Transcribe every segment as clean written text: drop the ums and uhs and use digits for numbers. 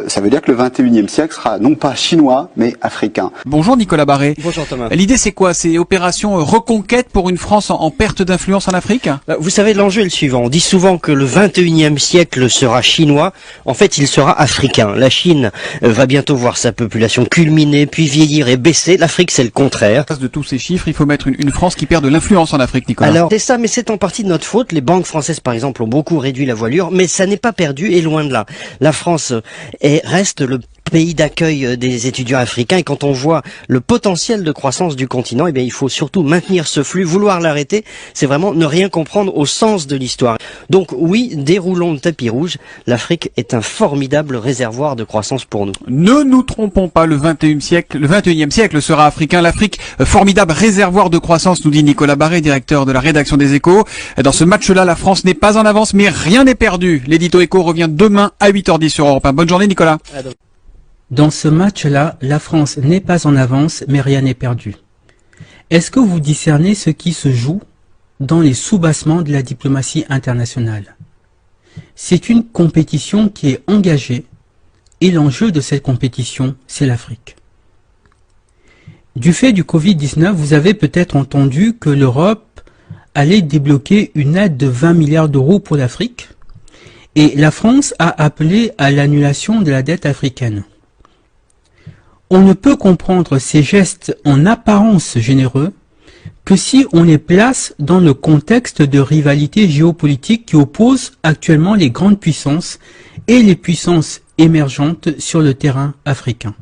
ça veut dire que le 21e siècle sera non pas chinois, mais africain. Bonjour Nicolas Barré. Bonjour Thomas. L'idée c'est quoi? C'est opération reconquête pour une France en perte d'influence en Afrique? Vous savez, l'enjeu est le suivant. On dit souvent que le 21e siècle sera chinois. En fait, il sera africain. La Chine va bientôt voir sa population culminer, puis vieillir et baisser. L'Afrique, c'est le contraire. De tous ces chiffres, il faut mettre une France qui perd de l'influence en Afrique, Nicolas. Alors, c'est ça, mais c'est en partie de notre faute. Les banques françaises, par exemple, ont beaucoup réduit la voilure, mais ça n'est pas perdu et loin de là. La France reste le pays d'accueil des étudiants africains, et quand on voit le potentiel de croissance du continent, eh bien, il faut surtout maintenir ce flux. Vouloir l'arrêter, c'est vraiment ne rien comprendre au sens de l'histoire. Donc oui, déroulons le tapis rouge. L'Afrique est un formidable réservoir de croissance pour nous. Ne nous trompons pas, le 21e siècle sera africain. L'Afrique, formidable réservoir de croissance, nous dit Nicolas Barré, directeur de la rédaction des Échos. Dans ce match-là, la France n'est pas en avance, mais rien n'est perdu. L'édito Écho revient demain à 8h10 sur Europe 1. Bonne journée, Nicolas. Dans ce match-là, la France n'est pas en avance, mais rien n'est perdu. Est-ce que vous discernez ce qui se joue dans les soubassements de la diplomatie internationale? C'est une compétition qui est engagée, et l'enjeu de cette compétition, c'est l'Afrique. Du fait du Covid-19, vous avez peut-être entendu que l'Europe allait débloquer une aide de 20 milliards d'euros pour l'Afrique, et la France a appelé à l'annulation de la dette africaine. On ne peut comprendre ces gestes en apparence généreux que si on les place dans le contexte de rivalité géopolitique qui oppose actuellement les grandes puissances et les puissances émergentes sur le terrain africain.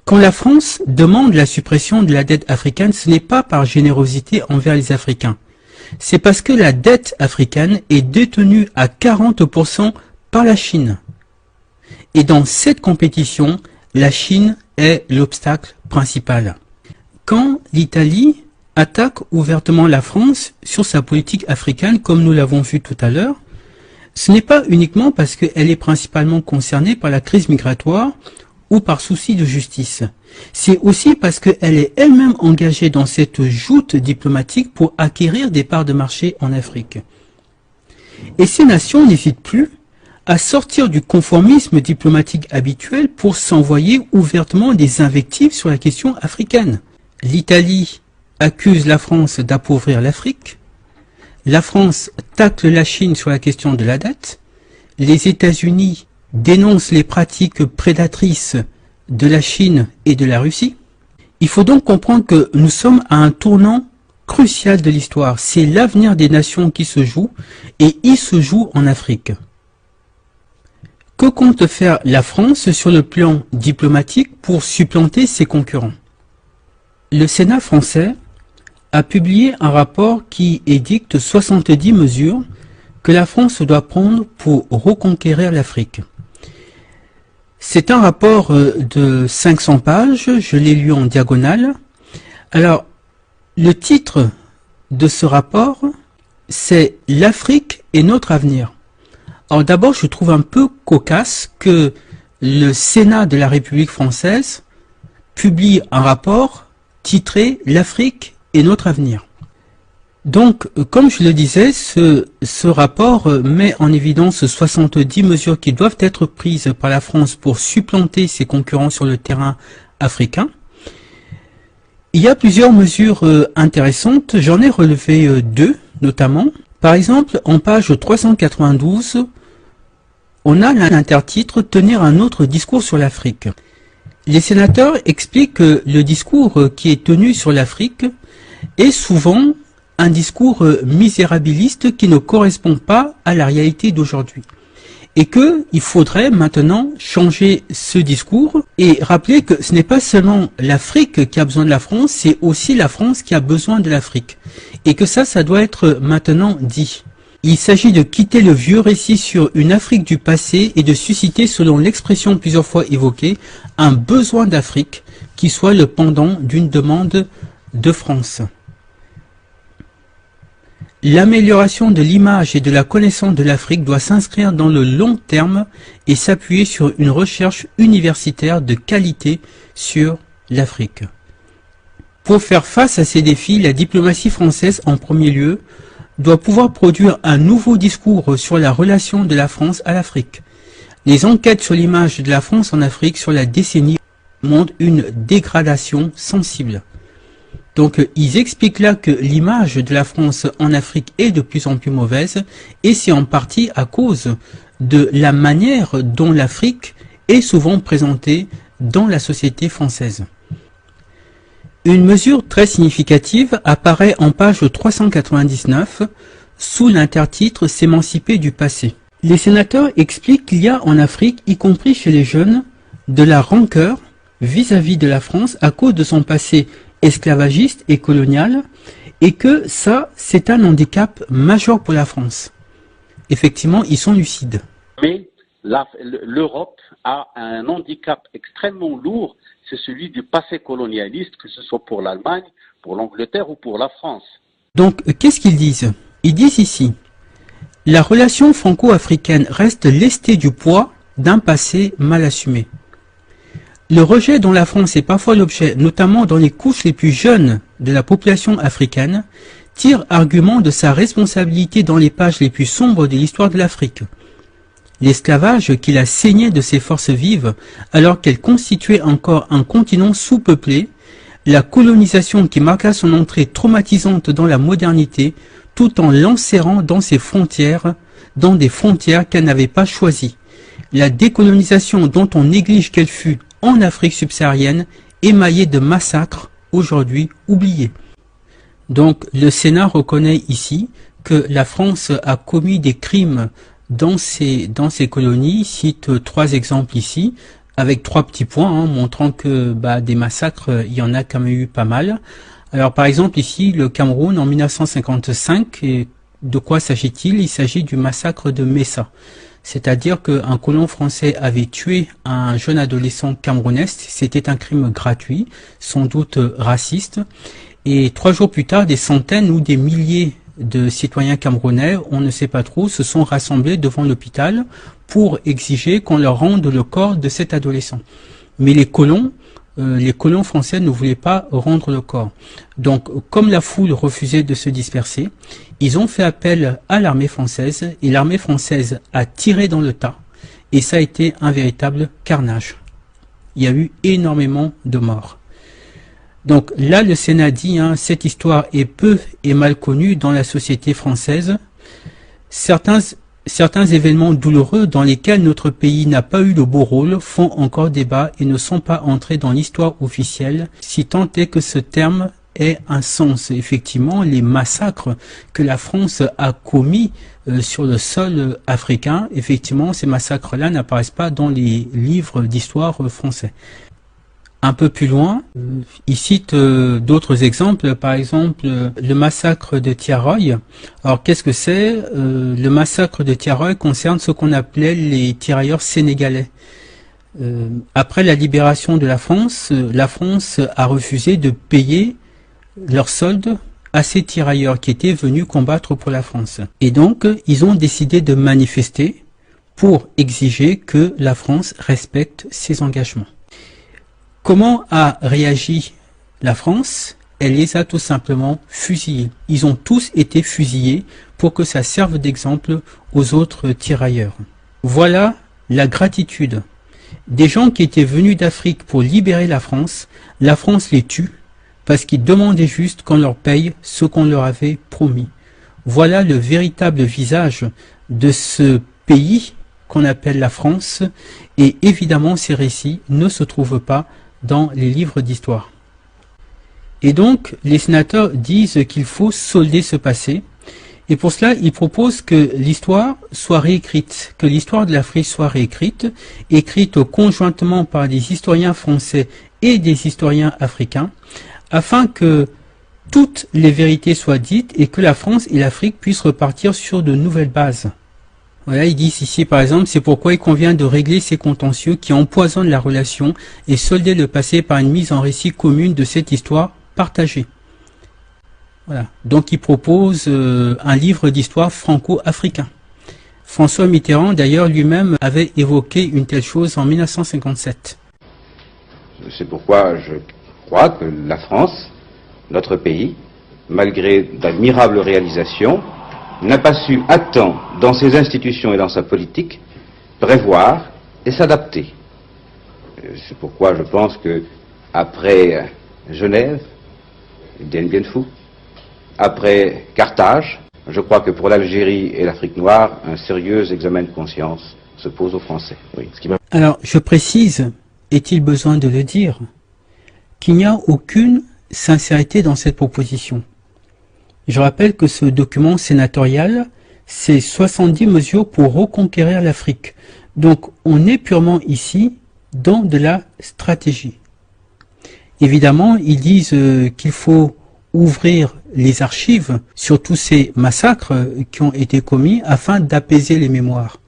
Quand la France demande la suppression de la dette africaine, ce n'est pas par générosité envers les Africains. C'est parce que la dette africaine est détenue à 40% par la Chine. Et dans cette compétition, la Chine est l'obstacle principal. Quand l'Italie attaque ouvertement la France sur sa politique africaine, comme nous l'avons vu tout à l'heure, ce n'est pas uniquement parce qu'elle est principalement concernée par la crise migratoire ou par souci de justice. C'est aussi parce qu'elle est elle-même engagée dans cette joute diplomatique pour acquérir des parts de marché en Afrique. Et ces nations n'hésitent plus à sortir du conformisme diplomatique habituel pour s'envoyer ouvertement des invectives sur la question africaine. L'Italie accuse la France d'appauvrir l'Afrique. La France tacle la Chine sur la question de la dette. Les États-Unis dénoncent les pratiques prédatrices de la Chine et de la Russie. Il faut donc comprendre que nous sommes à un tournant crucial de l'histoire. C'est l'avenir des nations qui se joue, et il se joue en Afrique. Que compte faire la France sur le plan diplomatique pour supplanter ses concurrents? Le Sénat français a publié un rapport qui édicte 70 mesures que la France doit prendre pour reconquérir l'Afrique. C'est un rapport de 500 pages, je l'ai lu en diagonale. Alors, le titre de ce rapport, c'est « L'Afrique est notre avenir ». Alors d'abord, je trouve un peu cocasse que le Sénat de la République française publie un rapport titré « L'Afrique est notre avenir ». Donc, comme je le disais, ce rapport met en évidence 70 mesures qui doivent être prises par la France pour supplanter ses concurrents sur le terrain africain. Il y a plusieurs mesures intéressantes, j'en ai relevé deux notamment. Par exemple, en page 392, on a l'intertitre « Tenir un autre discours sur l'Afrique ». Les sénateurs expliquent que le discours qui est tenu sur l'Afrique est souvent un discours misérabiliste qui ne correspond pas à la réalité d'aujourd'hui. Et qu'il faudrait maintenant changer ce discours et rappeler que ce n'est pas seulement l'Afrique qui a besoin de la France, c'est aussi la France qui a besoin de l'Afrique. Et que ça doit être maintenant dit. Il s'agit de quitter le vieux récit sur une Afrique du passé et de susciter, selon l'expression plusieurs fois évoquée, un besoin d'Afrique qui soit le pendant d'une demande de France. L'amélioration de l'image et de la connaissance de l'Afrique doit s'inscrire dans le long terme et s'appuyer sur une recherche universitaire de qualité sur l'Afrique. Pour faire face à ces défis, la diplomatie française, en premier lieu, doit pouvoir produire un nouveau discours sur la relation de la France à l'Afrique. Les enquêtes sur l'image de la France en Afrique sur la décennie montrent une dégradation sensible. Donc ils expliquent là que l'image de la France en Afrique est de plus en plus mauvaise, et c'est en partie à cause de la manière dont l'Afrique est souvent présentée dans la société française. Une mesure très significative apparaît en page 399 sous l'intertitre « S'émanciper du passé ». Les sénateurs expliquent qu'il y a en Afrique, y compris chez les jeunes, de la rancœur vis-à-vis de la France à cause de son passé esclavagiste et colonial, et que ça, c'est un handicap majeur pour la France. Effectivement, ils sont lucides. Mais l'Europe a un handicap extrêmement lourd, c'est celui du passé colonialiste, que ce soit pour l'Allemagne, pour l'Angleterre ou pour la France. Donc, qu'est-ce qu'ils disent? Ils disent ici, la relation franco-africaine reste lestée du poids d'un passé mal assumé. Le rejet dont la France est parfois l'objet, notamment dans les couches les plus jeunes de la population africaine, tire argument de sa responsabilité dans les pages les plus sombres de l'histoire de l'Afrique. L'esclavage qu'il a saigné de ses forces vives alors qu'elle constituait encore un continent sous-peuplé, la colonisation qui marqua son entrée traumatisante dans la modernité tout en l'enserrant dans ses frontières, dans des frontières qu'elle n'avait pas choisies. La décolonisation dont on néglige qu'elle fut en Afrique subsaharienne, émaillée de massacres aujourd'hui oubliés. Donc le Sénat reconnaît ici que la France a commis des crimes dans ces colonies, cite 3 exemples ici, avec 3 petits points, montrant que des massacres, il y en a quand même eu pas mal. Alors par exemple ici, le Cameroun en 1955, et de quoi s'agit-il? Il s'agit du massacre de Messa. C'est-à-dire qu'un colon français avait tué un jeune adolescent camerounais, c'était un crime gratuit, sans doute raciste, et 3 jours plus tard, des centaines ou des milliers de citoyens camerounais, on ne sait pas trop, se sont rassemblés devant l'hôpital pour exiger qu'on leur rende le corps de cet adolescent. Mais les colons français ne voulaient pas rendre le corps. Donc, comme la foule refusait de se disperser, ils ont fait appel à l'armée française, et l'armée française a tiré dans le tas, et ça a été un véritable carnage. Il y a eu énormément de morts. Donc là, le Sénat dit, cette histoire est peu et mal connue dans la société française. Certains événements douloureux dans lesquels notre pays n'a pas eu le beau rôle font encore débat et ne sont pas entrés dans l'histoire officielle, si tant est que ce terme ait un sens. Effectivement, les massacres que la France a commis sur le sol africain, effectivement, ces massacres-là n'apparaissent pas dans les livres d'histoire français. Un peu plus loin, il cite d'autres exemples, par exemple le massacre de Thiaroye. Alors qu'est-ce que c'est? Le massacre de Thiaroye concerne ce qu'on appelait les tirailleurs sénégalais. Après la libération de la France a refusé de payer leur solde à ces tirailleurs qui étaient venus combattre pour la France. Et donc, ils ont décidé de manifester pour exiger que la France respecte ses engagements. Comment a réagi la France? Elle les a tout simplement fusillés. Ils ont tous été fusillés pour que ça serve d'exemple aux autres tirailleurs. Voilà la gratitude des gens qui étaient venus d'Afrique pour libérer la France les tue parce qu'ils demandaient juste qu'on leur paye ce qu'on leur avait promis. Voilà le véritable visage de ce pays qu'on appelle la France, et évidemment ces récits ne se trouvent pas dans les livres d'histoire. Et donc, les sénateurs disent qu'il faut solder ce passé, et pour cela, ils proposent que l'histoire soit réécrite, que l'histoire de l'Afrique soit réécrite, écrite conjointement par des historiens français et des historiens africains, afin que toutes les vérités soient dites et que la France et l'Afrique puissent repartir sur de nouvelles bases. Voilà, ils disent ici par exemple, c'est pourquoi il convient de régler ces contentieux qui empoisonnent la relation et solder le passé par une mise en récit commune de cette histoire partagée. Voilà, donc ils proposent un livre d'histoire franco-africain. François Mitterrand d'ailleurs lui-même avait évoqué une telle chose en 1957. C'est pourquoi je crois que la France, notre pays, malgré d'admirables réalisations, n'a pas su à temps, dans ses institutions et dans sa politique, prévoir et s'adapter. C'est pourquoi je pense que après Genève, Dien Bien Phu, après Carthage, je crois que pour l'Algérie et l'Afrique noire, un sérieux examen de conscience se pose aux Français. Oui. Alors, je précise, est-il besoin de le dire, qu'il n'y a aucune sincérité dans cette proposition. Je rappelle que ce document sénatorial, c'est 70 mesures pour reconquérir l'Afrique. Donc, on est purement ici dans de la stratégie. Évidemment, ils disent qu'il faut ouvrir les archives sur tous ces massacres qui ont été commis afin d'apaiser les mémoires.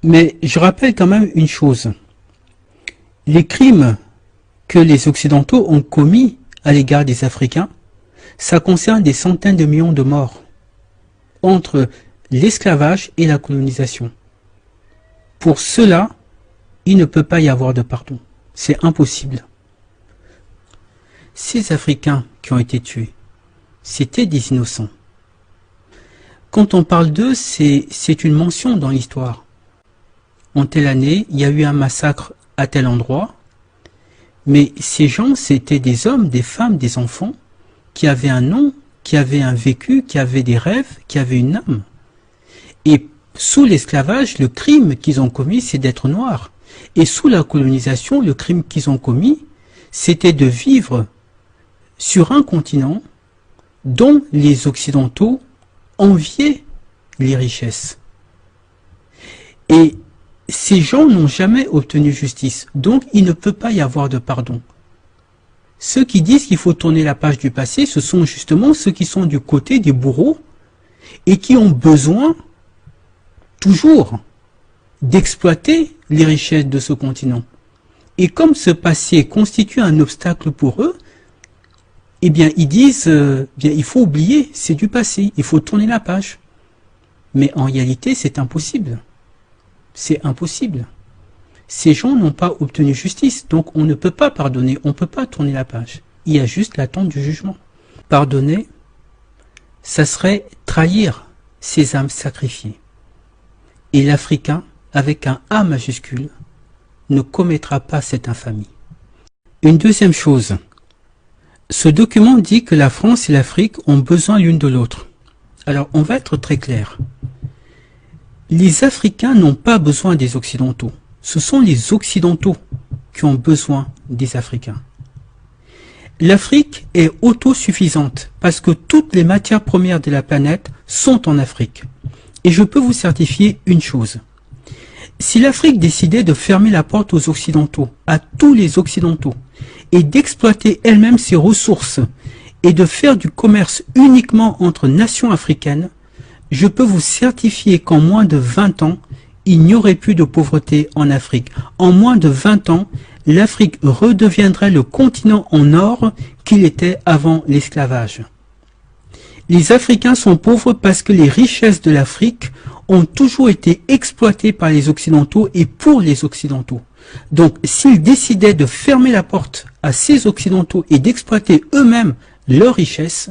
Mais je rappelle quand même une chose. Les crimes que les Occidentaux ont commis à l'égard des Africains, ça concerne des centaines de millions de morts entre l'esclavage et la colonisation. Pour cela, il ne peut pas y avoir de pardon. C'est impossible. Ces Africains qui ont été tués, c'était des innocents. Quand on parle d'eux, c'est une mention dans l'histoire. En telle année, il y a eu un massacre à tel endroit, mais ces gens, c'était des hommes, des femmes, des enfants, qui avaient un nom, qui avaient un vécu, qui avaient des rêves, qui avaient une âme. Et sous l'esclavage, le crime qu'ils ont commis, c'est d'être noirs. Et sous la colonisation, le crime qu'ils ont commis, c'était de vivre sur un continent dont les Occidentaux enviaient les richesses. Et ces gens n'ont jamais obtenu justice, donc il ne peut pas y avoir de pardon. Ceux qui disent qu'il faut tourner la page du passé, ce sont justement ceux qui sont du côté des bourreaux et qui ont besoin, toujours, d'exploiter les richesses de ce continent. Et comme ce passé constitue un obstacle pour eux, eh bien, ils disent, bien, il faut oublier, c'est du passé, il faut tourner la page. Mais en réalité, c'est impossible. C'est impossible. Ces gens n'ont pas obtenu justice, donc on ne peut pas pardonner, on ne peut pas tourner la page. Il y a juste l'attente du jugement. Pardonner, ça serait trahir ces âmes sacrifiées. Et l'Africain, avec un A majuscule, ne commettra pas cette infamie. Une deuxième chose, ce document dit que la France et l'Afrique ont besoin l'une de l'autre. Alors, on va être très clair. Les Africains n'ont pas besoin des Occidentaux. Ce sont les Occidentaux qui ont besoin des Africains. L'Afrique est autosuffisante parce que toutes les matières premières de la planète sont en Afrique. Et je peux vous certifier une chose. Si l'Afrique décidait de fermer la porte aux Occidentaux, à tous les Occidentaux, et d'exploiter elle-même ses ressources et de faire du commerce uniquement entre nations africaines, je peux vous certifier qu'en moins de 20 ans, il n'y aurait plus de pauvreté en Afrique. En moins de 20 ans, l'Afrique redeviendrait le continent en or qu'il était avant l'esclavage. Les Africains sont pauvres parce que les richesses de l'Afrique ont toujours été exploitées par les Occidentaux et pour les Occidentaux. Donc, s'ils décidaient de fermer la porte à ces Occidentaux et d'exploiter eux-mêmes leurs richesses,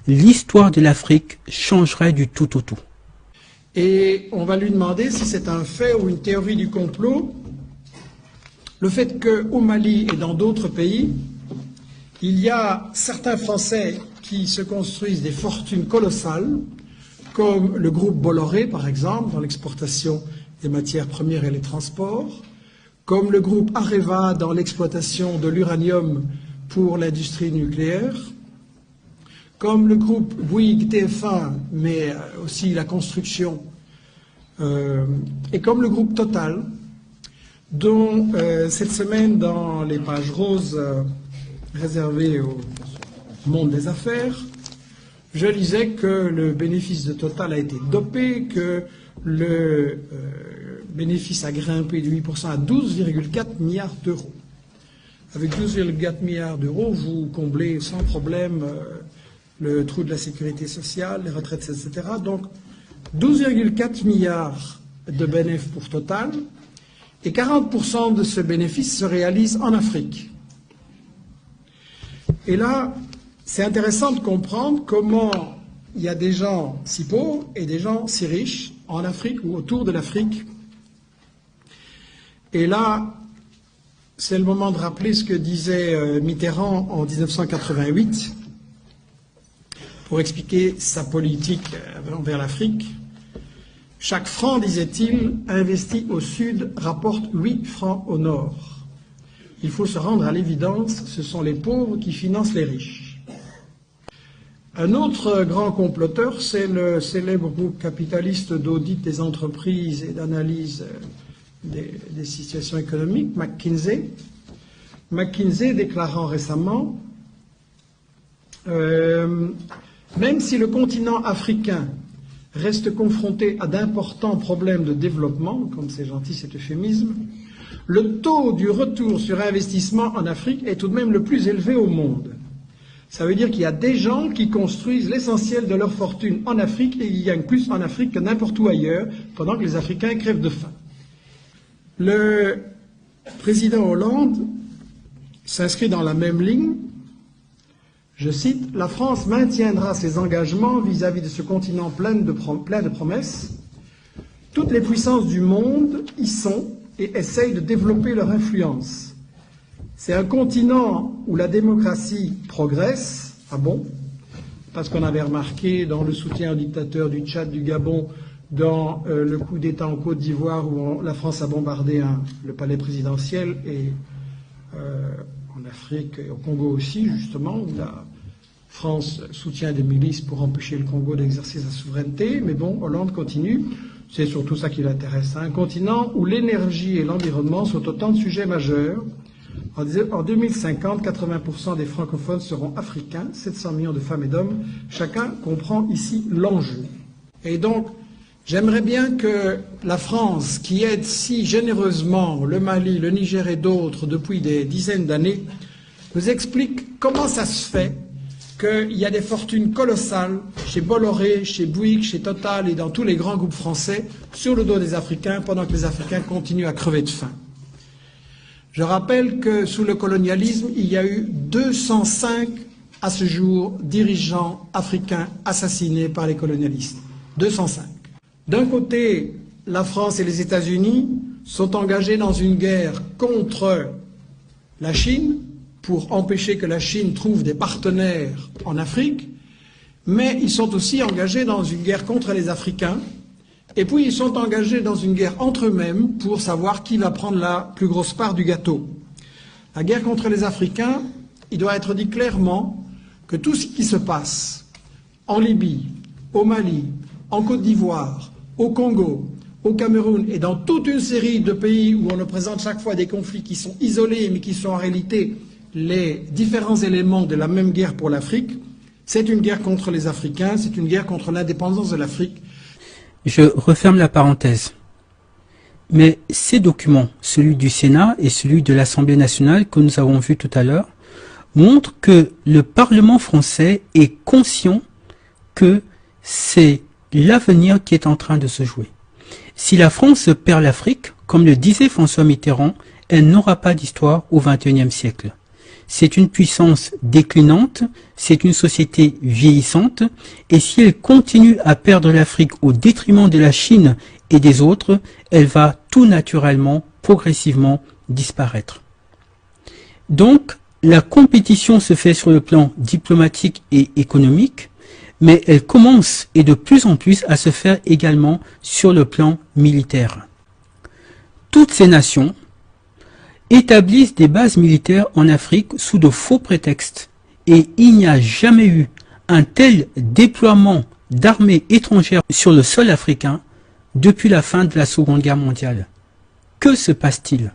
l'histoire de l'Afrique changerait du tout au tout. Et on va lui demander si c'est un fait ou une théorie du complot, le fait qu'au Mali et dans d'autres pays, il y a certains Français qui se construisent des fortunes colossales, comme le groupe Bolloré, par exemple, dans l'exportation des matières premières et les transports, comme le groupe Areva dans l'exploitation de l'uranium pour l'industrie nucléaire, comme le groupe Bouygues TF1, mais aussi la construction, et comme le groupe Total, dont cette semaine, dans les pages roses réservées au monde des affaires, je lisais que le bénéfice de Total a été dopé, que le bénéfice a grimpé de 8% à 12,4 milliards d'euros. Avec 12,4 milliards d'euros, vous comblez sans problème le trou de la sécurité sociale, les retraites, etc. Donc, 12,4 milliards de bénéfices pour Total, et 40% de ce bénéfice se réalise en Afrique. Et là, c'est intéressant de comprendre comment il y a des gens si pauvres et des gens si riches en Afrique ou autour de l'Afrique, Et là, c'est le moment de rappeler ce que disait Mitterrand en 1988 pour expliquer sa politique envers l'Afrique. Chaque franc, disait-il, investi au sud rapporte 8 francs au nord. Il faut se rendre à l'évidence, ce sont les pauvres qui financent les riches. Un autre grand comploteur, c'est le célèbre groupe capitaliste d'audit des entreprises et d'analyse des situations économiques, McKinsey. McKinsey déclarant récemment même si le continent africain reste confronté à d'importants problèmes de développement, comme c'est gentil cet euphémisme, le taux du retour sur investissement en Afrique est tout de même le plus élevé au monde. Ça veut dire qu'il y a des gens qui construisent l'essentiel de leur fortune en Afrique et ils gagnent plus en Afrique que n'importe où ailleurs, pendant que les Africains crèvent de faim. Le président Hollande s'inscrit dans la même ligne. Je cite, « La France maintiendra ses engagements vis-à-vis de ce continent plein de promesses. Toutes les puissances du monde y sont et essayent de développer leur influence. C'est un continent où la démocratie progresse. » Ah bon? Parce qu'on avait remarqué dans le soutien aux dictateurs du Tchad, du Gabon, dans le coup d'État en Côte d'Ivoire où la France a bombardé le palais présidentiel et en Afrique et au Congo aussi, justement, où la France soutient des milices pour empêcher le Congo d'exercer sa souveraineté. Mais bon, Hollande continue. C'est surtout ça qui l'intéresse. Un continent où l'énergie et l'environnement sont autant de sujets majeurs. En 2050, 80% des francophones seront africains, 700 millions de femmes et d'hommes. Chacun comprend ici l'enjeu. Et donc, j'aimerais bien que la France, qui aide si généreusement le Mali, le Niger et d'autres depuis des dizaines d'années, nous explique comment ça se fait qu'il y a des fortunes colossales chez Bolloré, chez Bouygues, chez Total et dans tous les grands groupes français sur le dos des Africains pendant que les Africains continuent à crever de faim. Je rappelle que sous le colonialisme, il y a eu 205 à ce jour dirigeants africains assassinés par les colonialistes. 205. D'un côté, la France et les États-Unis sont engagés dans une guerre contre la Chine pour empêcher que la Chine trouve des partenaires en Afrique, mais ils sont aussi engagés dans une guerre contre les Africains, et puis ils sont engagés dans une guerre entre eux-mêmes pour savoir qui va prendre la plus grosse part du gâteau. La guerre contre les Africains, il doit être dit clairement que tout ce qui se passe en Libye, au Mali, en Côte d'Ivoire, au Congo, au Cameroun et dans toute une série de pays où on nous présente chaque fois des conflits qui sont isolés mais qui sont en réalité les différents éléments de la même guerre pour l'Afrique, c'est une guerre contre les Africains, c'est une guerre contre l'indépendance de l'Afrique. Je referme la parenthèse. Mais ces documents, celui du Sénat et celui de l'Assemblée nationale que nous avons vu tout à l'heure, montrent que le Parlement français est conscient que c'est l'avenir qui est en train de se jouer. Si la France perd l'Afrique, comme le disait François Mitterrand, elle n'aura pas d'histoire au XXIe siècle. C'est une puissance déclinante, c'est une société vieillissante, et si elle continue à perdre l'Afrique au détriment de la Chine et des autres, elle va tout naturellement, progressivement disparaître. Donc, la compétition se fait sur le plan diplomatique et économique, mais elle commence et de plus en plus à se faire également sur le plan militaire. Toutes ces nations établissent des bases militaires en Afrique sous de faux prétextes, et il n'y a jamais eu un tel déploiement d'armées étrangères sur le sol africain depuis la fin de la Seconde Guerre mondiale. Que se passe-t-il ?